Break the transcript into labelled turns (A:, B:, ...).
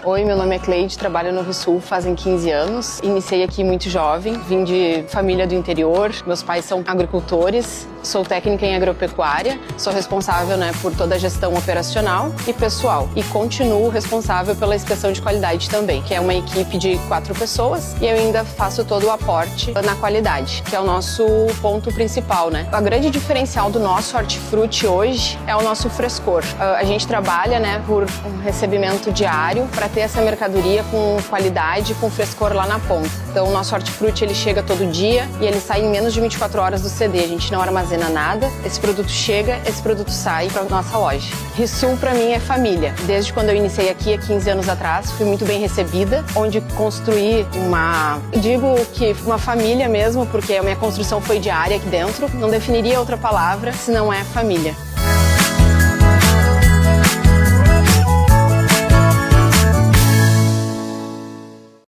A: Oi, meu nome é Cleide, trabalho no Sul fazem 15 anos. Iniciei aqui muito jovem, vim de família do interior, meus pais são agricultores, sou técnica em agropecuária, sou responsável por toda a gestão operacional e pessoal e continuo responsável pela inspeção de qualidade também, que é uma equipe de 4 pessoas e eu ainda faço todo o aporte na qualidade, que é o nosso ponto principal, A grande diferencial do nosso hortifruti hoje é o nosso frescor. A gente trabalha, por um recebimento diário para ter essa mercadoria com qualidade, com frescor lá na ponta. Então o nosso hortifruti ele chega todo dia e ele sai em menos de 24 horas do CD, a gente não armazena nada, esse produto chega, esse produto sai para nossa loja. Sul para mim é família. Desde quando eu iniciei aqui há 15 anos atrás, fui muito bem recebida, onde construí uma família mesmo, porque a minha construção foi diária aqui dentro. Não definiria outra palavra se não é família.